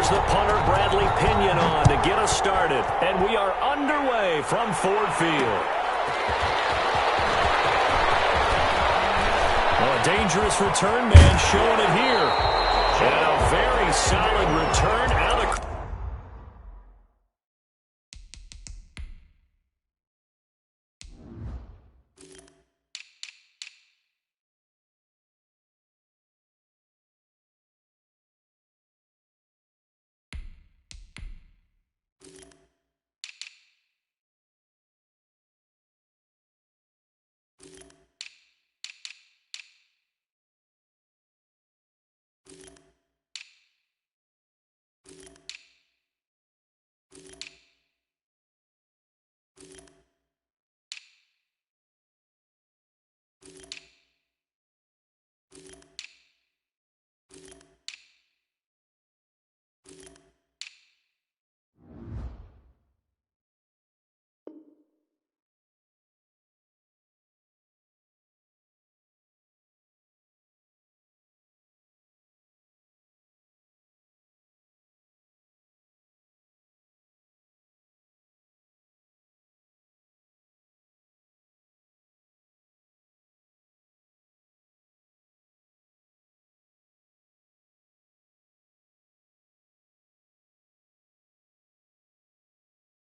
There's the punter, Bradley Pinion, on to get us started. And we are underway from Ford Field. Well, a dangerous return man showing it here. And a very solid return out of...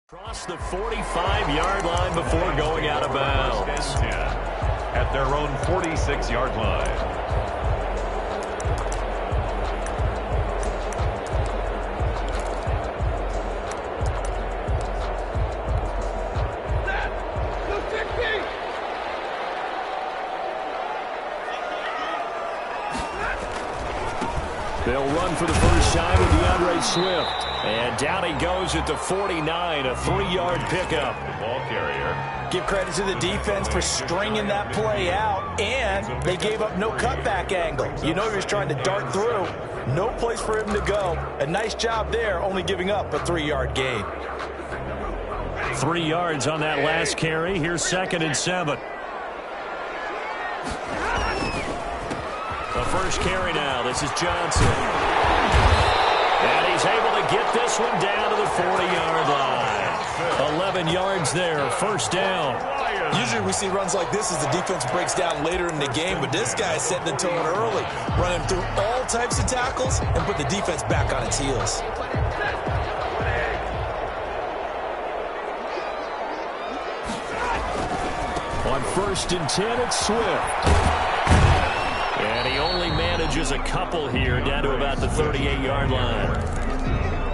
Across the 45-yard line before going out of bounds. At their own 46-yard line. They'll run for the first time with DeAndre Swift. And down he goes at the 49, a 3-yard pickup. Ball carrier. Give credit to the defense for stringing that play out, and they gave up no cutback angle. You know he was trying to dart through. No place for him to go. A nice job there, only giving up a 3-yard gain. 3 yards on that last carry. Here's 2nd and 7. The first carry now. This is Johnson. And he's able to get this one down to the 40-yard line. 11 yards there. First down. Usually we see runs like this as the defense breaks down later in the game, but this guy is setting the tone early, running through all types of tackles and put the defense back on its heels. On 1st and 10, it's Swift. And he only manages a couple here down to about the 38-yard line.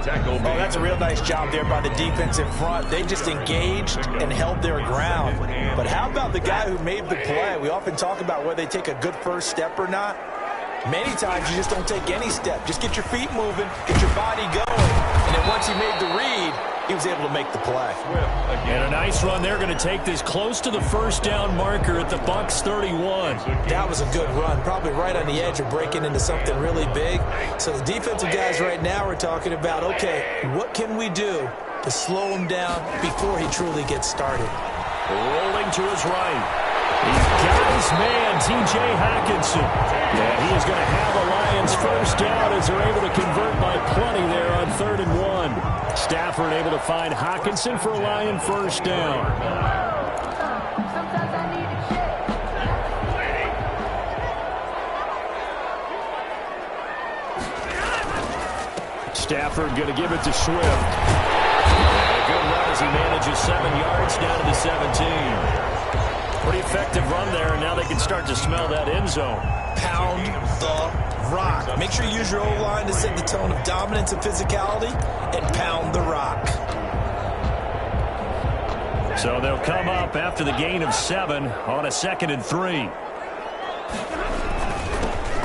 Oh, that's a real nice job there by the defense in front. They just engaged and held their ground. But how about the guy who made the play? We often talk about whether they take a good first step or not. Many times you just don't take any step. Just get your feet moving, get your body going. And then once he made the read, he was able to make the play. And a nice run. They're going to take this close to the first down marker at the Bucs 31. That was a good run, probably right on the edge of breaking into something really big. So the defensive guys right now are talking about, okay, what can we do to slow him down before he truly gets started? Rolling to his right. He's got his man, T.J. Hockenson. And he is going to have a Lions first down as they're able to convert by plenty there on 3rd and 1. Stafford able to find Hockenson for a Lion first down. Stafford going to give it to Swift. And a good run as he manages 7 yards down to the 17. Pretty effective run there, and now they can start to smell that end zone. Pound the rock. Make sure you use your O-line to set the tone of dominance and physicality, and pound the rock. So they'll come up after the gain of 7 on a 2nd and 3.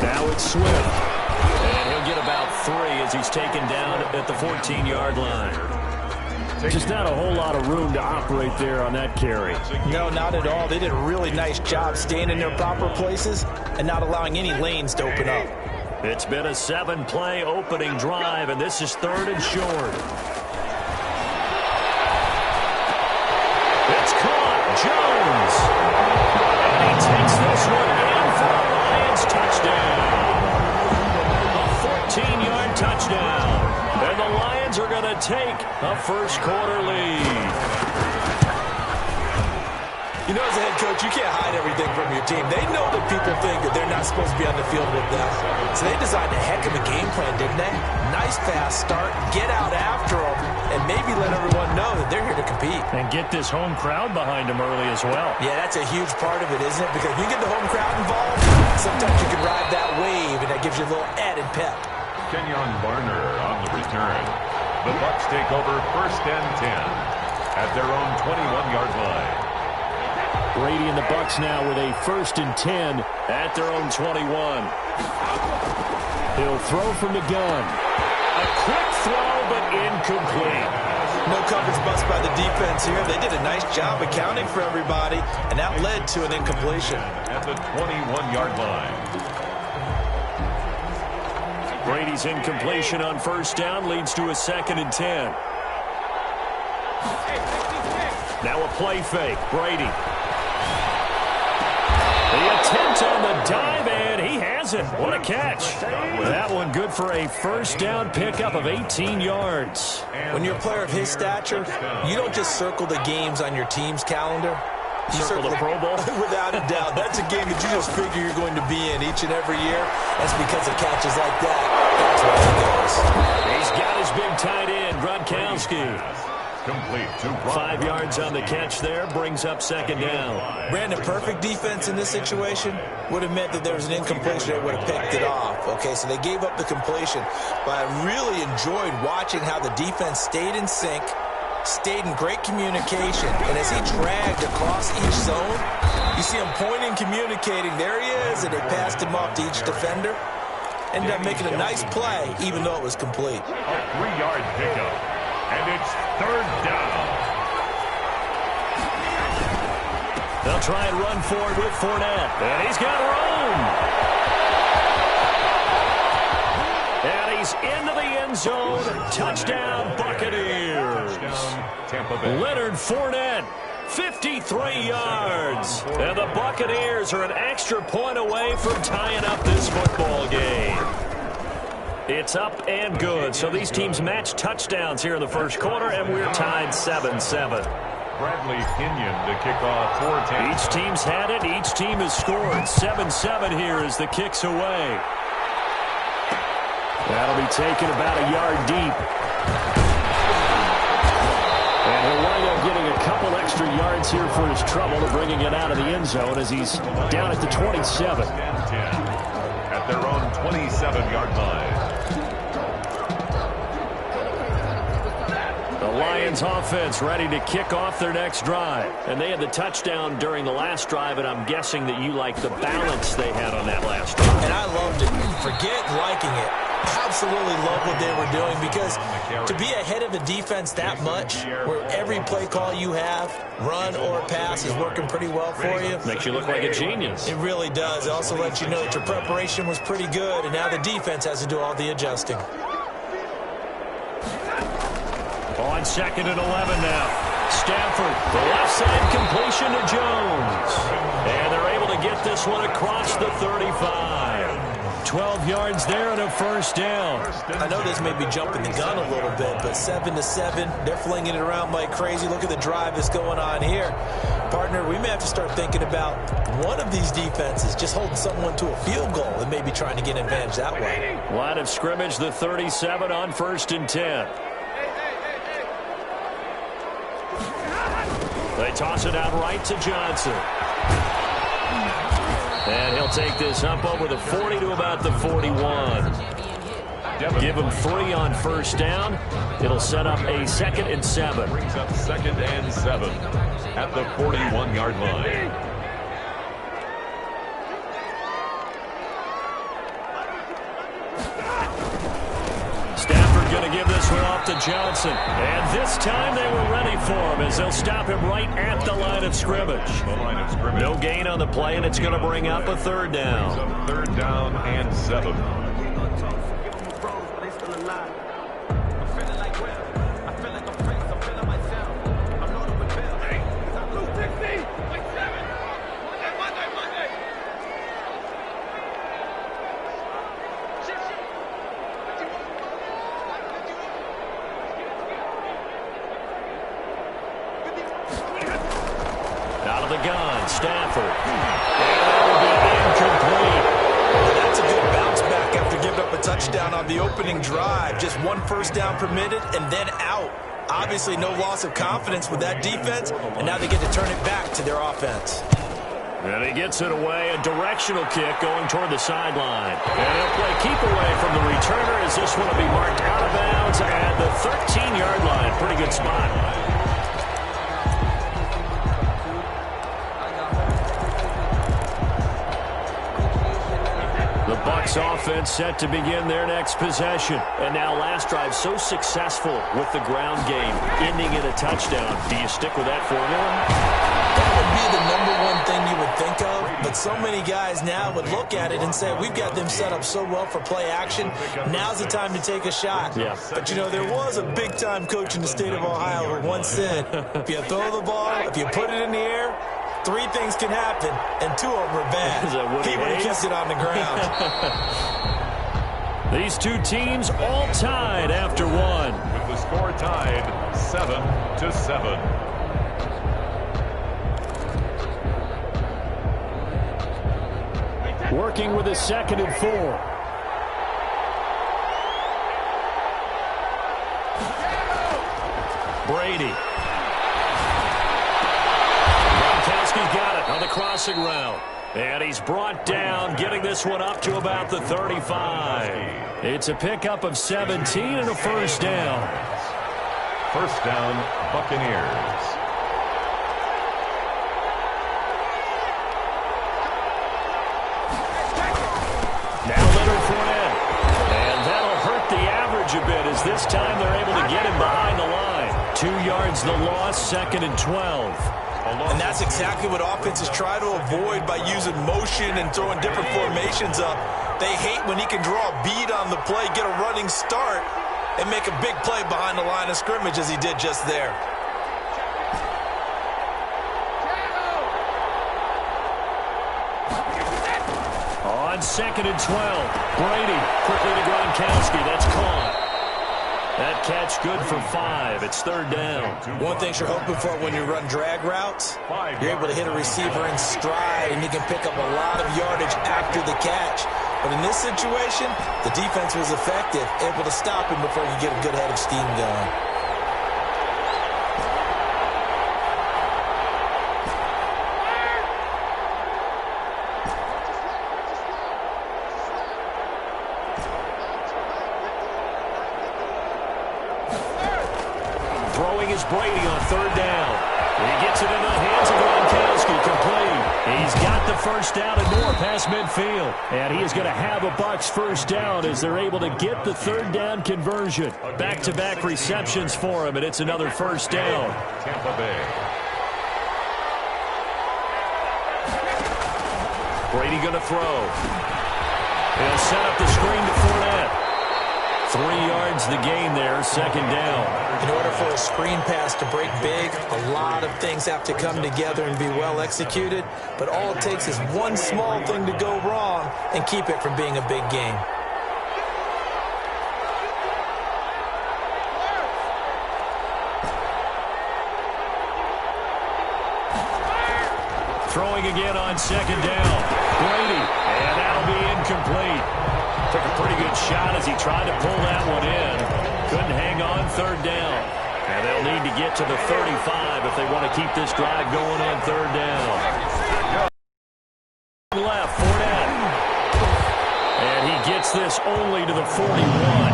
Now it's Swift. And he'll get about 3 as he's taken down at the 14-yard line. Just not a whole lot of room to operate there on that carry. No, not at all. They did a really nice job staying in their proper places and not allowing any lanes to open up. It's been a 7-play opening drive, and this is 3rd and short. It's caught. Jones. And he takes this one in for a Lions touchdown. A 14-yard touchdown. Lions are going to take a first-quarter lead. You know, as a head coach, you can't hide everything from your team. They know that people think that they're not supposed to be on the field with them. So they designed a heck of a game plan, didn't they? Nice fast start, get out after them, and maybe let everyone know that they're here to compete. And get this home crowd behind them early as well. Yeah, that's a huge part of it, isn't it? Because when you get the home crowd involved, sometimes you can ride that wave, and that gives you a little added pep. Kenyon Barner on the return. The Bucs take over 1st and 10 at their own 21-yard line. Brady and the Bucs now with a 1st and 10 at their own 21. He'll throw from the gun. A quick throw, but incomplete. No coverage bust by the defense here. They did a nice job accounting for everybody, and that led to an incompletion. At the 21-yard line. Brady's incompletion on 1st down leads to a 2nd and 10. Now a play fake. Brady. The attempt on the dive, and he has it. What a catch. That one good for a 1st down pickup of 18 yards. When you're a player of his stature, you don't just circle the games on your team's calendar. You circle the Pro Bowl? Without a doubt. That's a game that you just figure you're going to be in each and every year. That's because of catches like that. That's where he goes. He's got his big tight end, Gronkowski. Complete to 5 yards on the catch there, brings up 2nd down. Brandon, perfect defense in this situation would have meant that there was an incompletion. They would have picked it off. Okay, so they gave up the completion. But I really enjoyed watching how the defense stayed in sync, stayed in great communication. And as he dragged across each zone, you see him pointing, communicating. There he is, and they passed him off to each defender. Ended up making a nice play, even though it was complete. A 3-yard pickup. And it's 3rd down. They'll try and run forward with Fournette. And he's got room. And he's into the end zone. Touchdown, Buccaneers. Touchdown, Tampa Bay. Leonard Fournette, 53 yards. And the Buccaneers are an extra point away from tying up this football game. It's up and good. So these teams match touchdowns here in the 1st quarter, and we're tied 7-7. Bradley Kenyon to kick off 4-10. Each team's had it. Each team has scored. 7-7 here as the kick's away. That'll be taken about a yard deep. And he'll wind up getting a couple extra yards here for his trouble to bringing it out of the end zone as he's down at the 27. At their own 27-yard line. The Lions offense ready to kick off their next drive. And they had the touchdown during the last drive, and I'm guessing that you like the balance they had on that last drive. And I loved it. Forget liking it. Absolutely love what they were doing, because to be ahead of the defense that much, where every play call you have, run or pass, is working pretty well for you. Makes you look like a genius. It really does. It also lets you know that your preparation was pretty good, and now the defense has to do all the adjusting. On 2nd and 11 now. Stafford, the left side completion to Jones. And they're able to get this one across the 35. 12 yards there and a 1st down. I know this may be jumping the gun a little bit, but 7-7, they're flinging it around like crazy. Look at the drive that's going on here. Partner, we may have to start thinking about one of these defenses just holding someone to a field goal and maybe trying to get an advantage that way. Line of scrimmage, the 37 on 1st and 10. They toss it out right to Johnson. And he'll take this up over the 40 to about the 41. Give him 3 on 1st down. It'll set up a 2nd and 7. Brings up 2nd and 7 at the 41-yard line. Stafford going to give this one off to Johnson. And this time they were ready for him as they'll stop him right at the line of scrimmage. No gain on the play, and it's going to bring up a 3rd down. 3rd down and 7. Out of the gun, Stafford. And that will be incomplete. Well, that's a good bounce back after giving up a touchdown on the opening drive. Just one first down permitted and then out. Obviously no loss of confidence with that defense, and now they get to turn it back to their offense. And he gets it away, a directional kick going toward the sideline. And he'll play keep away from the returner as this one will be marked out of bounds at the 13-yard line. Pretty good spot. The Bucs offense set to begin their next possession. And now last drive so successful with the ground game, ending in a touchdown. Do you stick with that formula? That would be the number one thing you would think of, but so many guys now would look at it and say, we've got them set up so well for play action, now's the time to take a shot. Yeah. But, you know, there was a big-time coach in the state of Ohio who once said, if you throw the ball, if you put it in the air, 3 things can happen, and 2 of them are bad. He would have kept it on the ground. These two teams all tied after one. With the score tied 7-7. Working with a 2nd and 4. Brady. Gronkowski's got it on the crossing route. And he's brought down, getting this one up to about the 35. It's a pickup of 17 and a first down. First down, Buccaneers. Now Leonard Fournette. And that'll hurt the average a bit as this time they're able to get him behind the line. 2 yards the loss, 2nd and 12. And that's exactly what offenses try to avoid by using motion and throwing different formations up. They hate when he can draw a bead on the play, get a running start, and make a big play behind the line of scrimmage as he did just there. On 2nd and 12, Brady quickly to Gronkowski. That's caught. That catch good for 5. It's 3rd down. One thing you're hoping for when you run drag routes, you're able to hit a receiver in stride, and you can pick up a lot of yardage after the catch. But in this situation, the defense was effective, able to stop him before you get a good head of steam going. Brady on 3rd down. He gets it into the hands of Gronkowski, complete. He's got the first down and more past midfield. And he is going to have a Bucs first down as they're able to get the 3rd down conversion. Back-to-back receptions for him, and it's another first down. Tampa Bay. Brady going to throw. He'll set up the screen to Fournette. 3 yards the gain there, 2nd down. In order for a screen pass to break big, a lot of things have to come together and be well executed. But all it takes is one small thing to go wrong and keep it from being a big game. Throwing again on 2nd down. Brady, and that'll be incomplete. Took a pretty good shot as he tried to pull that one in. Couldn't hang on 3rd down. And they'll need to get to the 35 if they want to keep this drive going on 3rd down. Left, Fournette. And he gets this only to the 41.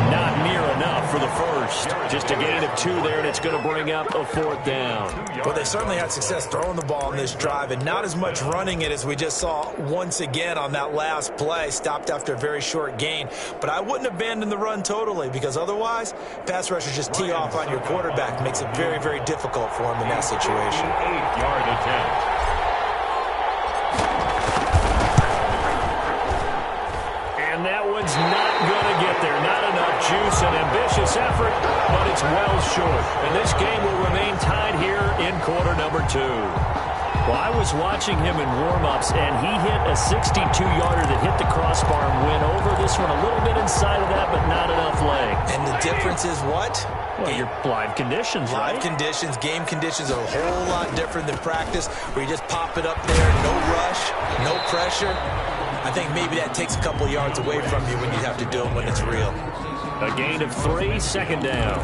Not near enough for the first. Just a gain of 2 there, and it's going to bring up a 4th down. Well, they certainly had success throwing the ball on this drive, and not as much running it as we just saw once again on that last play. Stopped after a very short gain. But I wouldn't abandon the run totally, because otherwise, pass rushers just tee off on your quarterback. Makes it very, very difficult for him in that situation. 8-yard attempt. And that one's not going to get there. Not enough juice, an ambitious effort, but it's well short. And this game will remain tied here in quarter number 2. Well, I was watching him in warm-ups, and he hit a 62-yarder that hit the crossbar and went over. This one a little bit inside of that, but not enough leg. And the difference is what? Well, your live conditions, right? Live conditions, game conditions are a whole lot different than practice, where you just pop it up there, no rush, no pressure. I think maybe that takes a couple yards away from you when you have to do it when it's real. A gain of 3, second down.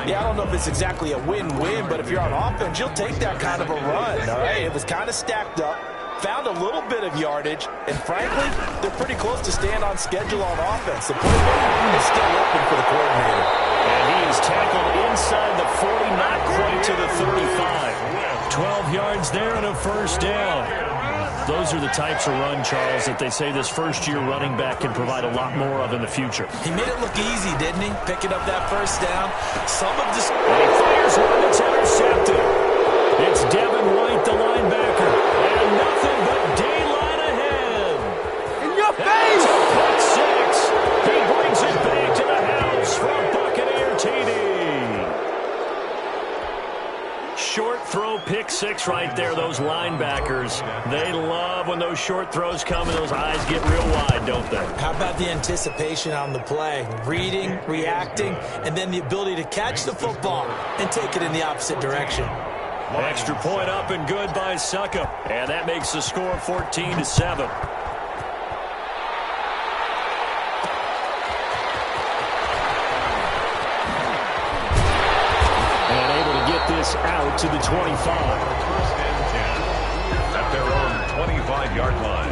Yeah, I don't know if it's exactly a win-win, but if you're on offense, you'll take that kind of a run, all right? It was kind of stacked up, found a little bit of yardage, and frankly, they're pretty close to staying on schedule on offense. The playbook is still open for the coordinator. And he is tackled inside the 40, not quite to the 35. 12 yards there and a first down. Those are the types of run, Charles, that they say this first-year running back can provide a lot more of in the future. He made it look easy, didn't he? Picking up that first down. Some of this... And he fires one that's intercepted. It's Devin White, the linebacker. And nothing but daylight ahead. In your face! Pick 6. He brings it back to the house from Buccaneer TD. Short throw, pick 6 right there. Those linebackers, they love when those short throws come and those eyes get real wide, don't they? How about the anticipation on the play? Reading, reacting, and then the ability to catch the football and take it in the opposite direction. Extra point up and good by Suckup. And that makes the score 14-7. This out to the 25. First and 10 at their own 25-yard line.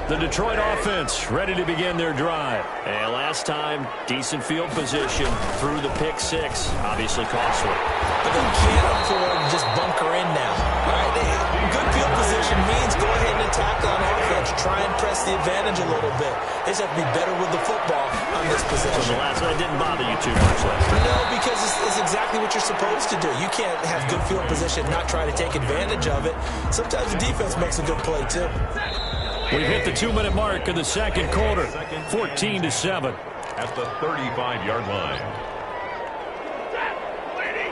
The Detroit offense ready to begin their drive. And last time, decent field position through the pick 6. Obviously costly. But they can't afford to just bunker in now. All right, good field position means go ahead and attack on offense. Try and press the advantage a little bit. They just have to be better with the football on this possession. So the last one didn't bother you too much last time. No, because it's exactly what you're supposed to do. You can't have good field position and not try to take advantage of it. Sometimes the defense makes a good play, too. We've hit the 2-minute mark of the second quarter. 14-7. At the 35-yard line.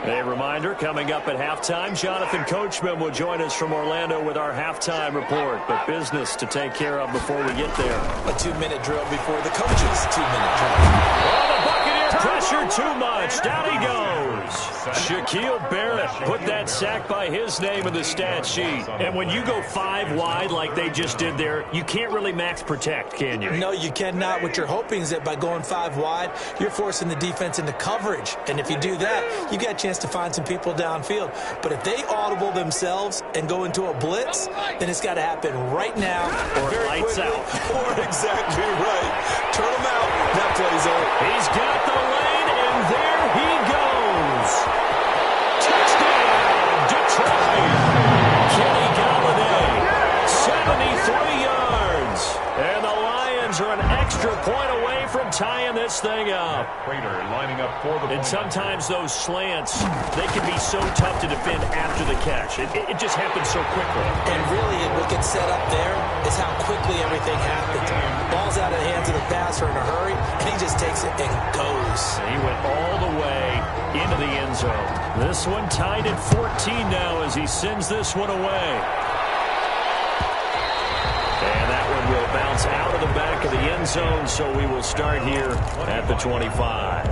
A reminder, coming up at halftime, Jonathan Coachman will join us from Orlando with our halftime report. But business to take care of before we get there. A 2-minute drill before the coach's 2-minute drill. Oh, the Buccaneer pressure too much. Down he goes. Shaquille Barrett put that sack by his name in the stat sheet. And when you go 5 wide like they just did there, you can't really max protect, can you? No, you cannot. What you're hoping is that by going 5 wide, you're forcing the defense into coverage. And if you do that, you got a chance to find some people downfield. But if they audible themselves and go into a blitz, then it's got to happen right now. Or lights out. Or exactly right. Turn them out. That play's over. He's got the lane, and there he goes. Touchdown, Detroit. Kenny Golladay, 73 yards. And the Lions are an extra point away from tying this thing up. Prater lining up for the... And sometimes those slants, they can be so tough to defend after the catch. It just happens so quickly. And really, what gets set up there is how quickly everything happens. Ball's out of the hands of the passer in a hurry, and he just takes it and goes. And he went all the way into the end zone. This one tied at 14 now as he sends this one away. And that one will bounce out of the back of the end zone, so we will start here at the 25.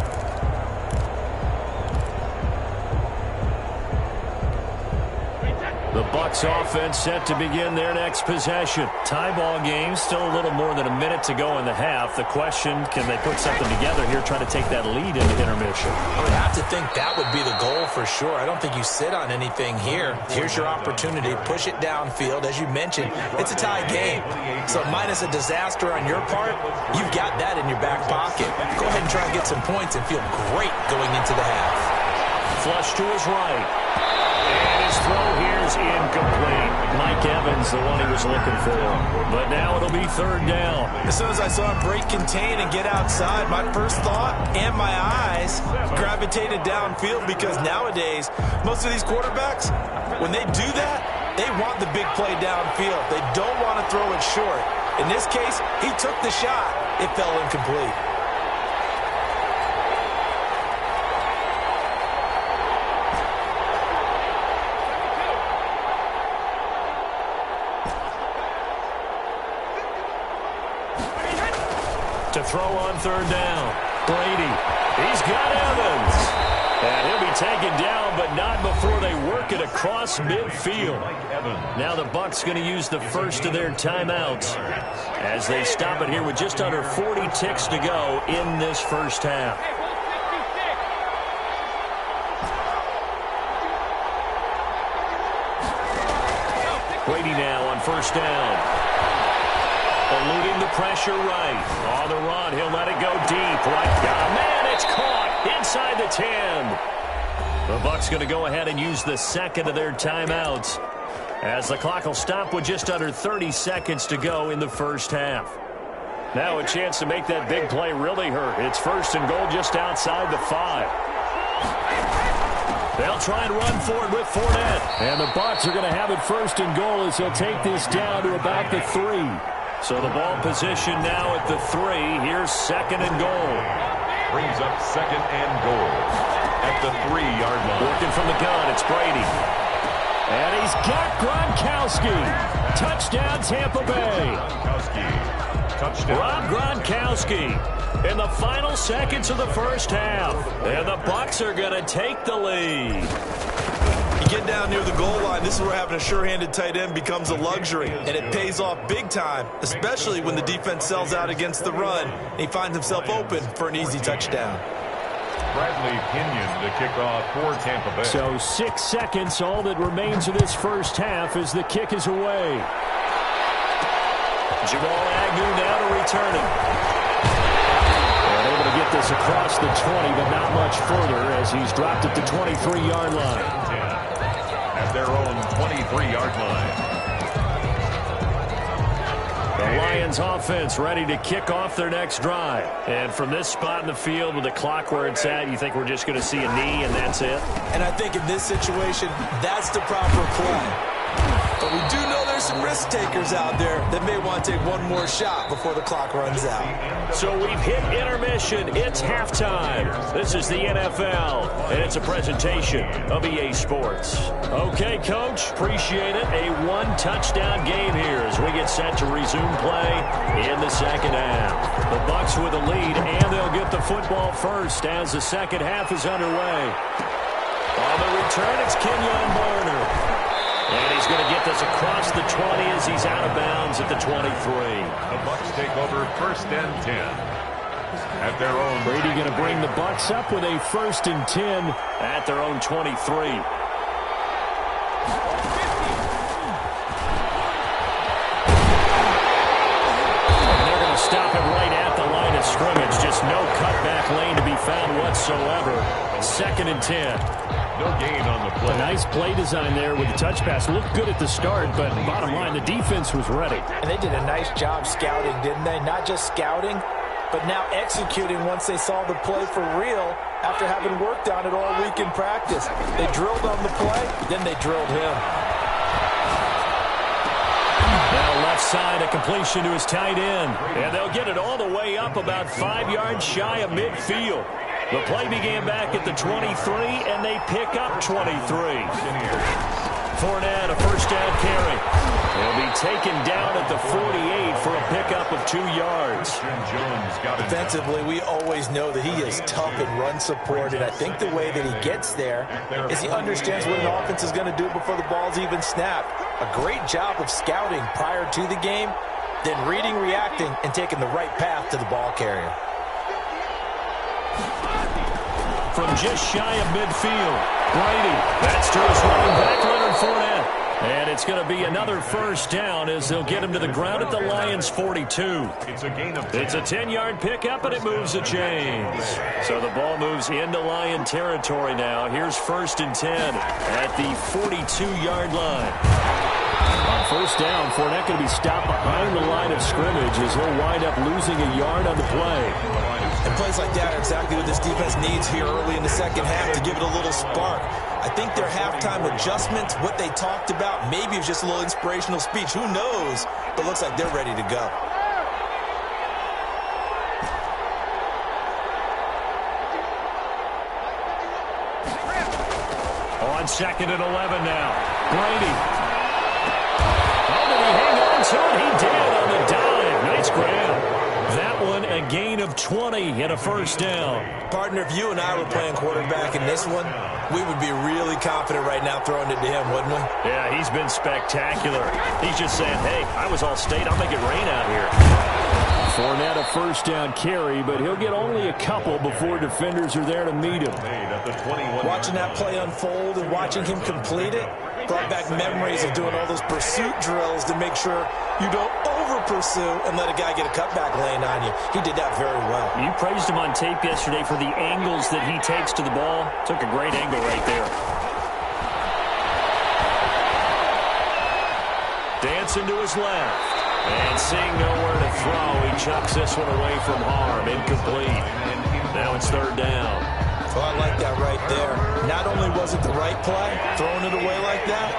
The Bucs offense set to begin their next possession. Tie ball game, still a little more than a minute to go in the half. The question, can they put something together here, try to take that lead into intermission? I would have to think that would be the goal for sure. I don't think you sit on anything here. Here's your opportunity. Push it downfield. As you mentioned, it's a tie game. So minus a disaster on your part, you've got that in your back pocket. Go ahead and try and get some points and feel great going into the half. Flush to his right. And his throw here is incomplete. Mike Evans, the one he was looking for. But now it'll be third down. As soon as I saw him break contain and get outside, my first thought and my eyes gravitated downfield, because nowadays, most of these quarterbacks, when they do that, they want the big play downfield. They don't want to throw it short. In this case, he took the shot. It fell incomplete. To throw on third down. Brady. He's got Evans. And he'll be taken down, but not before they work it across midfield. Now the Bucs going to use the first of their timeouts as they stop it here with just under 40 ticks to go in this first half. Brady now on first down. Eluding the pressure right. On the run, he'll let it go deep. Right. Oh, man, it's caught inside the 10. The Bucs going to go ahead and use the second of their timeouts as the clock will stop with just under 30 seconds to go in the first half. Now a chance to make that big play really hurt. It's first and goal just outside the 5. They'll try and run for it with Fournette. And the Bucs are going to have it first and goal as they'll take this down to about the 3. So the ball position now at the 3. Here's second and goal. Brings up second and goal at the 3-yard line. Working from the gun, it's Brady. And he's got Gronkowski. Touchdown, Tampa Bay. Touchdown. Rob Gronkowski in the final seconds of the first half. And the Bucs are going to take the lead. You get down near the goal line, this is where having a sure-handed tight end becomes a luxury. And it pays off big time, especially when the defense sells out against the run. And he finds himself open for an easy touchdown. Bradley Pinion to kick off for Tampa Bay. So 6 seconds, all that remains of this first half as the kick is away. Jamal Agnew now to return it. And able to get this across the 20, but not much further as he's dropped at the 23-yard line. At their own 23-yard line. The Lions offense ready to kick off their next drive. And from this spot in the field with the clock where it's at, you think we're just going to see a knee and that's it? And I think in this situation, that's the proper play. But we do know there's some risk takers out there that may want to take one more shot before the clock runs out. So we've hit intermission. It's halftime. This is the NFL, and it's a presentation of EA Sports. Okay, Coach, appreciate it. A one-touchdown game here as we get set to resume play in the second half. The Bucs with a lead, and they'll get the football first as the second half is underway. On the return, it's Kenyon Barner. And he's going to get this across the 20 as he's out of bounds at the 23. The Bucs take over first and 10 at their own. Brady going to bring the Bucs up with a first and 10 at their own 23. They're going to stop him right at the line of scrimmage. Just no cutback lane to be found whatsoever. Second and 10. No gain on the play. A nice play design there with the touch pass. Looked good at the start, but bottom line, the defense was ready. And they did a nice job scouting, didn't they? Not just scouting, but now executing once they saw the play for real after having worked on it all week in practice. They drilled on the play, then they drilled him. Now left side, a completion to his tight end. And they'll get it all the way up about 5 yards shy of midfield. The play began back at the 23, and they pick up 23. Fournette, a first down carry. He'll be taken down at the 48 for a pickup of 2 yards. Defensively, we always know that he is tough in run support, and I think the way that he gets there is he understands what an offense is going to do before the ball's even snapped. A great job of scouting prior to the game, then reading, reacting, and taking the right path to the ball carrier. From just shy of midfield, Brady. That's to his running back, Leonard Fournette. And it's going to be another first down as they'll get him to the ground at the Lions' 42. It's a gain of 10. It's a 10-yard pickup, and it moves the chains. So the ball moves into Lion territory now. Here's first and 10 at the 42-yard line. On first down, Fournette going to be stopped behind the line of scrimmage as he'll wind up losing a yard on the play. And plays like that are exactly what this defense needs here early in the second half to give it a little spark. I think their halftime adjustments, what they talked about, maybe it was just a little inspirational speech. Who knows? But it looks like they're ready to go. On second and 11 now. Brady. Oh, did he hang on to it? He did on the dive. Nice grab. That one a gain of 20 and a first down. Partner, if you and I were playing quarterback in this one, we would be really confident right now throwing it to him, wouldn't we? Yeah, he's been spectacular. He's just saying, hey, I was All-State. I'll make it rain out here. Fournette a first down carry, but he'll get only a couple before defenders are there to meet him. Watching that play unfold and watching him complete it brought back memories of doing all those pursuit drills to make sure you don't over-pursue and let a guy get a cutback lane on you. He did that very well. You praised him on tape yesterday for the angles that he takes to the ball. Took a great angle right there. Dancing to his left. And seeing nowhere to throw, he chucks this one away from harm. Incomplete. Now it's third down. Well, I like that right there. Not only was it the right play, throwing it away like that,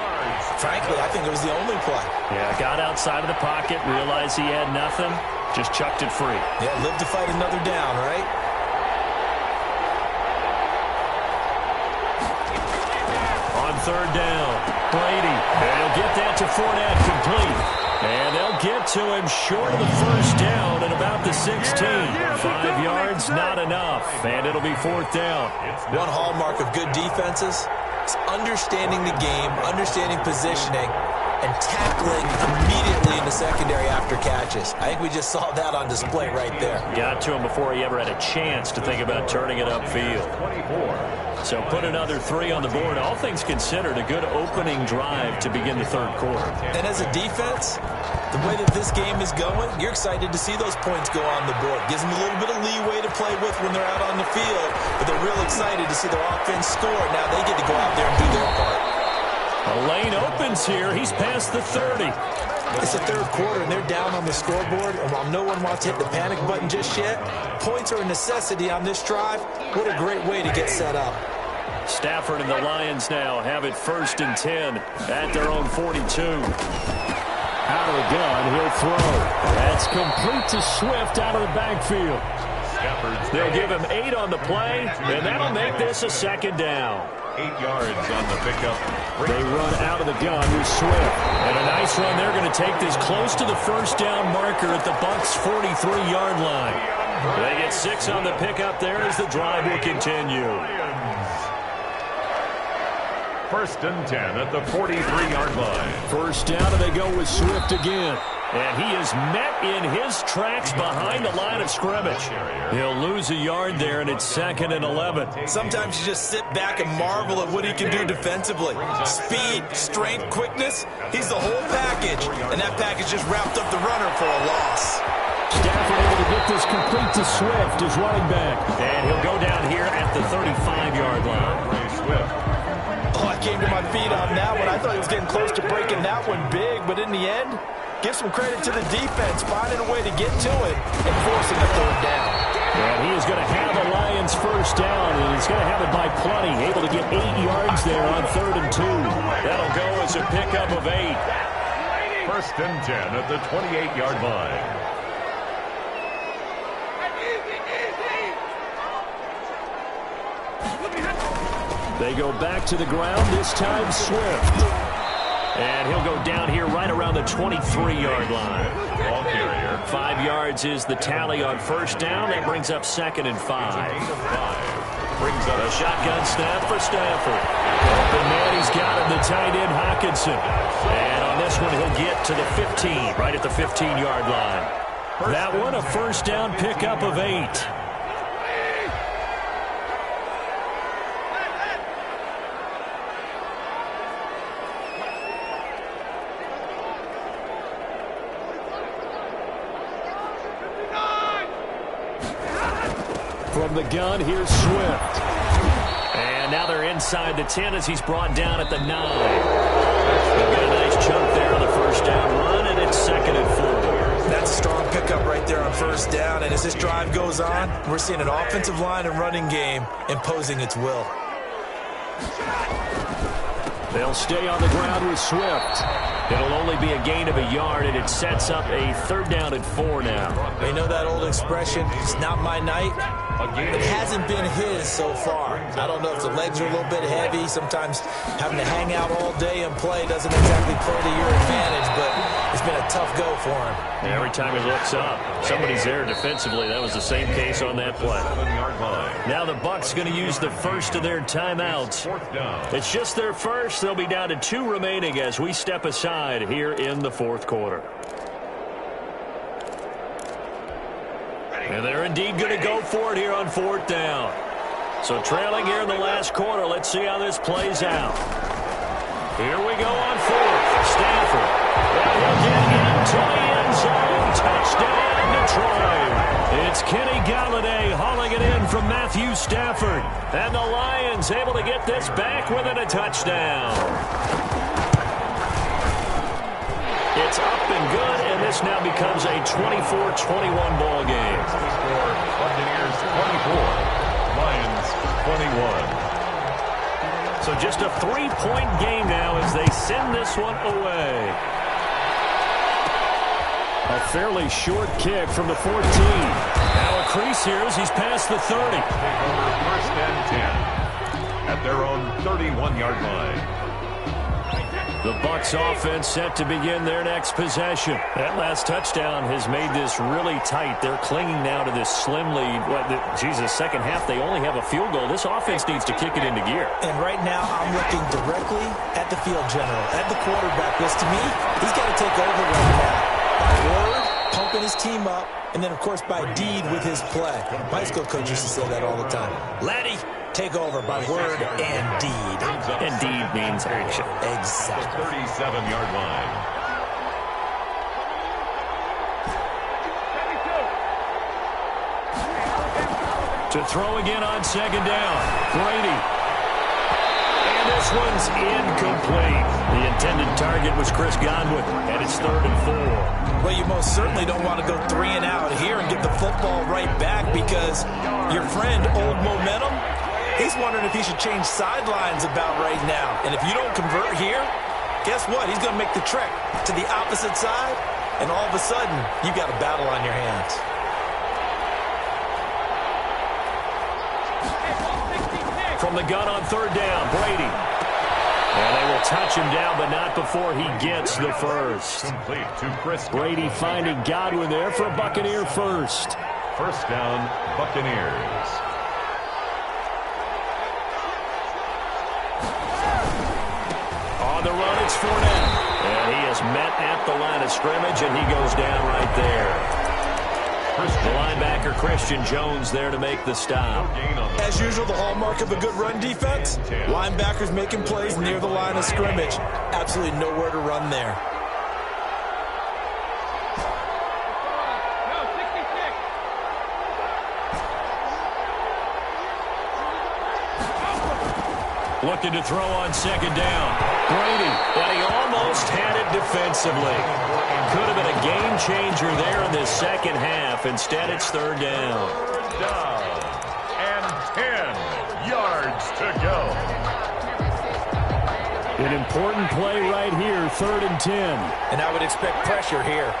frankly, I think it was the only play. Yeah, got outside of the pocket, realized he had nothing, just chucked it free. Yeah, live to fight another down, right? On third down, Brady. And he'll get that to Fournette, complete. And they'll get to him short of the first down at about the 16. 5 yards, not enough. And it'll be fourth down. One hallmark of good defenses is understanding the game, understanding positioning, and tackling immediately in the secondary after catches. I think we just saw that on display right there. Got to him before he ever had a chance to think about turning it upfield. So put another 3 on the board. All things considered, a good opening drive to begin the third quarter. And as a defense, the way that this game is going, you're excited to see those points go on the board. Gives them a little bit of leeway to play with when they're out on the field, but they're real excited to see their offense score. Now they get to go out there and do their part. A lane opens here. He's past the 30. It's the third quarter, and they're down on the scoreboard. And while no one wants to hit the panic button just yet, points are a necessity on this drive. What a great way to get set up. Stafford and the Lions now have it 1st and 10 at their own 42. Out of the gun, he'll throw. That's complete to Swift out of the backfield. They'll give him 8 on the play, and that'll make this a second down. 8 yards on the pickup. They run out of the gun with Swift. And a nice run. They're going to take this close to the first down marker at the Bucs' 43-yard line. They get 6 on the pickup there as the drive will continue. 1st and 10 at the 43-yard line. First down, and they go with Swift again. And he is met in his tracks behind the line of scrimmage. He'll lose a yard there, and it's 2nd and 11. Sometimes you just sit back and marvel at what he can do defensively. Speed, strength, quickness, he's the whole package. And that package just wrapped up the runner for a loss. Stafford able to get this complete to Swift, his running back. And he'll go down here at the 35-yard line. Swift. Oh, I came to my feet on that one. I thought he was getting close to breaking that one big, but in the end, give some credit to the defense, finding a way to get to it and forcing a third down. And he is going to have the Lions first down, and he's going to have it by plenty. Able to get 8 yards there on 3rd and 2. That'll go as a pickup of 8. 1st and 10 at the 28-yard line. They go back to the ground, this time Swift. And he'll go down here right around the 23-yard line. Ball carrier. 5 yards is the tally on first down. That brings up 2nd and 5. Brings up a shotgun snap for Stafford. Open man, he's got him, the tight end Hockenson. And on this one, he'll get to the 15, right at the 15-yard line. That one, a first down pickup of 8. From the gun, here's Swift. And now they're inside the 10 as he's brought down at the 9. They've got a nice chunk there on the first down run, and it's 2nd and 4. That's a strong pickup right there on first down. And as this drive goes on, we're seeing an offensive line and running game imposing its will. They'll stay on the ground with Swift. It'll only be a gain of a yard, and it sets up a 3rd down and 4 now. They know that old expression, it's not my night. It hasn't been his so far. I don't know if the legs are a little bit heavy. Sometimes having to hang out all day and play doesn't exactly play to your advantage, but It's been a tough go for him. Every time he looks up, somebody's there defensively. That was the same case on that play. Now the Bucs going to use the first of their timeouts. It's just their first. They'll be down to 2 remaining as we step aside here in the fourth quarter. And they're indeed going to go for it here on 4th down. So trailing here in the last quarter. Let's see how this plays out. Here we go on 4th. Stafford. And he'll get into the end zone. Touchdown, Detroit. It's Kenny Galladay hauling it in from Matthew Stafford. And the Lions able to get this back within a touchdown. It's up and good, and this now becomes a 24-21 ball game. Buccaneers 24, Lions 21. So just a 3-point game now as they send this one away. A fairly short kick from the 14. Now a crease here as he's past the 30. Take over 1st and 10 at their own 31-yard line. The Bucs offense set to begin their next possession. That last touchdown has made this really tight. They're clinging now to this slim lead. Second half, they only have a field goal. This offense needs to kick it into gear. And right now, I'm looking directly at the field general, at the quarterback, because to me, he's got to take over right now. By word, pumping his team up, and then, of course, by deed with his play. My high school coach used to say that all the time. Laddie, take over by word and deed. And deed means action. Exactly. 37-yard line. To throw again on 2nd down. Brady. And this one's incomplete. The intended target was Chris Godwin, and it's 3rd and 4. Well, you most certainly don't want to go 3 and out here and give the football right back because your friend, Old Momentum, he's wondering if he should change sidelines about right now. And if you don't convert here, guess what? He's going to make the trek to the opposite side, and all of a sudden, you've got a battle on your hands. From the gun on 3rd down, Brady. And they will touch him down, but not before he gets the first. Complete to Chris. Brady finding Godwin there for a Buccaneer first. 1st down, Buccaneers. On the run, it's Fournette. And he is met at the line of scrimmage, and he goes down right there. The linebacker, Christian Jones, there to make the stop. As usual, the hallmark of a good run defense, linebackers making plays near the line of scrimmage. Absolutely nowhere to run there. Looking to throw on 2nd down. Brady, and he almost had it defensively. Could have been a game changer there in this second half. Instead, it's 3rd down. 3rd down and 10 yards to go. An important play right here, 3rd and 10. And I would expect pressure here.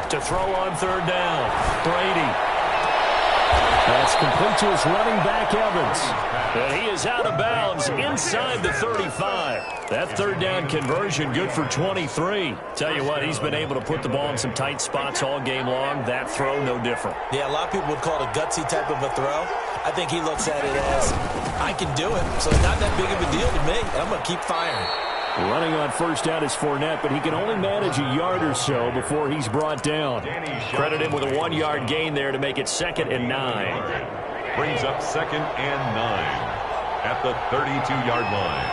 To throw on 3rd down. Brady. That's complete to his running back, Evans. And he is out of bounds inside the 35. That 3rd down conversion good for 23. Tell you what, he's been able to put the ball in some tight spots all game long. That throw, no different. Yeah, a lot of people would call it a gutsy type of a throw. I think he looks at it as, I can do it, so it's not that big of a deal to me. I'm going to keep firing. Running on 1st down is Fournette, but he can only manage a yard or so before he's brought down. Credit him with a 1-yard gain there to make it 2nd and 9. Brings up 2nd and 9 at the 32-yard line.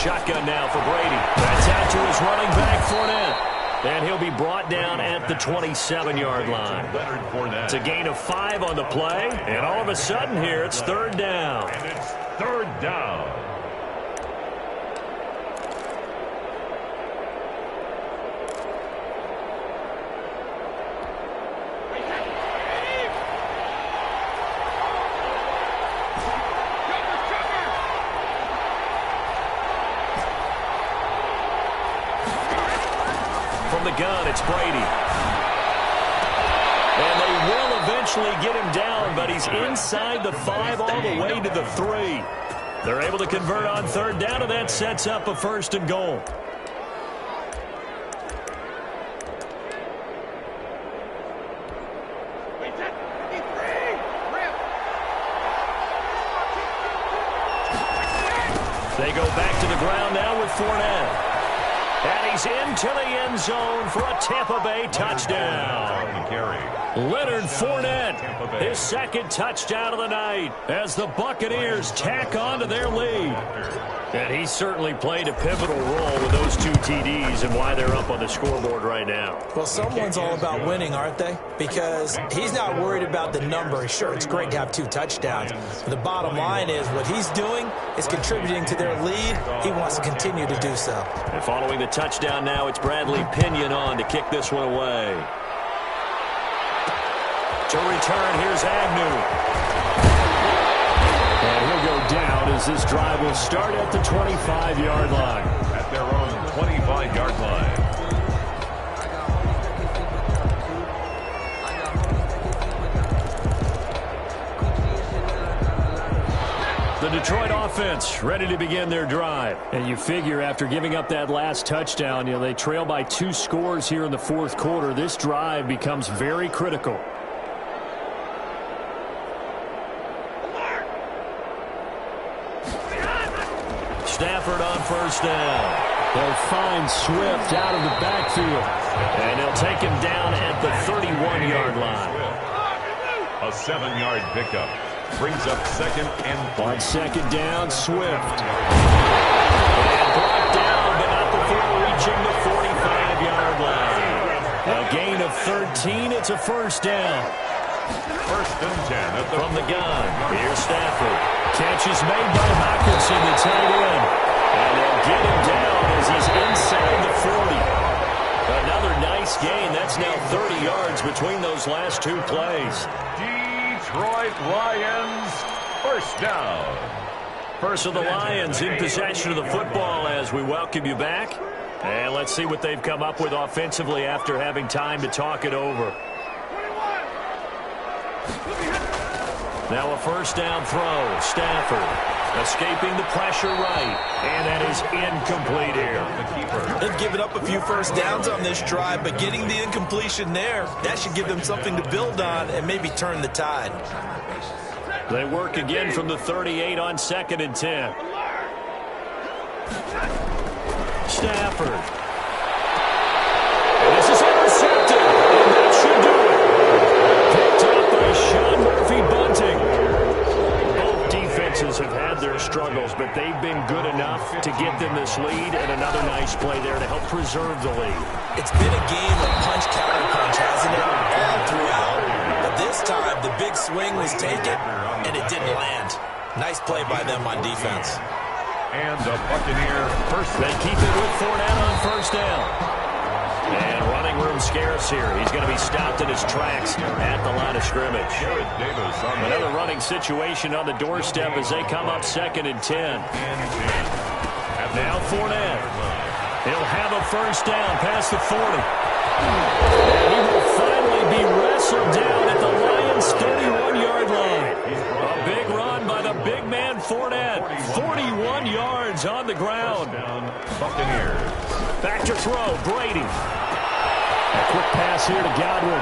Shotgun now for Brady. That's out to his running back, Fournette. And he'll be brought down at the 27-yard line. It's a gain of 5 on the play. And all of a sudden here, it's 3rd down. And it's 3rd down. gun, it's Brady. And they will eventually get him down, but he's inside the 5 all the way to the 3. They're able to convert on third down, and that sets up a 1st and goal. They go back to the ground now with Fournette. And he's into the end zone for a Tampa Bay touchdown. Leonard Fournette, his 2nd touchdown of the night as the Buccaneers tack on to their lead. And he certainly played a pivotal role with those 2 TDs and why they're up on the scoreboard right now. Well, someone's all about winning, aren't they? Because he's not worried about the number. Sure, it's great to have 2 touchdowns. But the bottom line is what he's doing is contributing to their lead. He wants to continue to do so. And following the touchdown now, it's Bradley Pinion on to kick this one away. To return, here's Agnew. And he'll go down as this drive will start at the 25-yard line. At their own 25-yard line. The Detroit offense ready to begin their drive. And you figure after giving up that last touchdown, they trail by 2 scores here in the 4th quarter. This drive becomes very critical. Stafford on 1st down. They'll find Swift out of the backfield. And they'll take him down at the 31-yard line. A 7-yard pickup. Brings up 2nd and 3. On 2nd down, Swift. And brought down, but not before reaching the 45-yard line. A gain of 13. It's a 1st down. 1st and 10 from the gun. Here's Stafford. Catch is made by Hockenson, the tight end. And they'll get him down as he's inside the 40. Another nice gain. That's now 30 yards between those last 2 plays. Detroit Lions, 1st down. First of the Lions in possession of the football as we welcome you back. And let's see what they've come up with offensively after having time to talk it over. Now a 1st down throw. Stafford escaping the pressure right. And that is incomplete here. They've given up a few 1st downs on this drive, but getting the incompletion there, that should give them something to build on and maybe turn the tide. They work again from the 38 on 2nd and 10. Stafford. And this is intercepted. And that should do it. Picked up by Sean Murphy-Bunting. Both defenses have had their struggles, but they've been good enough to get them this lead, and another nice play there to help preserve the lead. It's been a game of punch, counter punch, hasn't it? All throughout. But this time, the big swing was taken, and it didn't land. Nice play by them on defense. And the Buccaneer first. They keep it with Fournette on 1st down. And running room scarce here. He's going to be stopped in his tracks at the line of scrimmage. Another running situation on the doorstep as they come up 2nd and 10. Now Fournette. He'll have a 1st down past the 40. And he will finally be wrestled down at the Lions' 31-yard line. A big run by the big man Fournette. 41 yards on the ground. Buccaneers. Back to throw, Brady. A quick pass here to Godwin.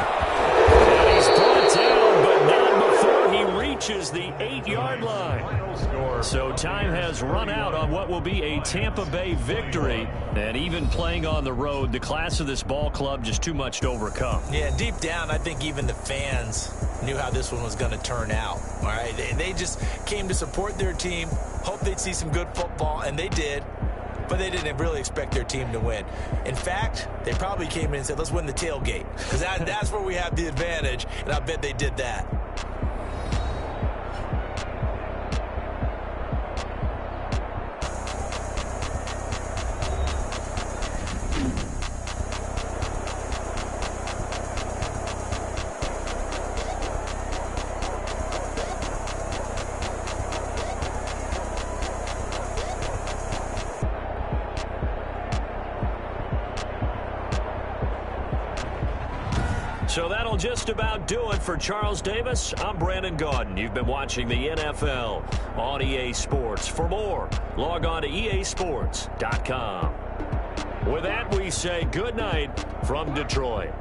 And he's brought down, but not before he reaches the 8-yard line. So time has run out on what will be a Tampa Bay victory. And even playing on the road, the class of this ball club just too much to overcome. Yeah, deep down, I think even the fans knew how this one was going to turn out. All right, they just came to support their team, hoped they'd see some good football, and they did. But they didn't really expect their team to win. In fact, they probably came in and said, let's win the tailgate. Because that's where we have the advantage, and I bet they did that. So that'll just about do it for Charles Davis. I'm Brandon Gaudin. You've been watching the NFL on EA Sports. For more, log on to easports.com. With that, we say good night from Detroit.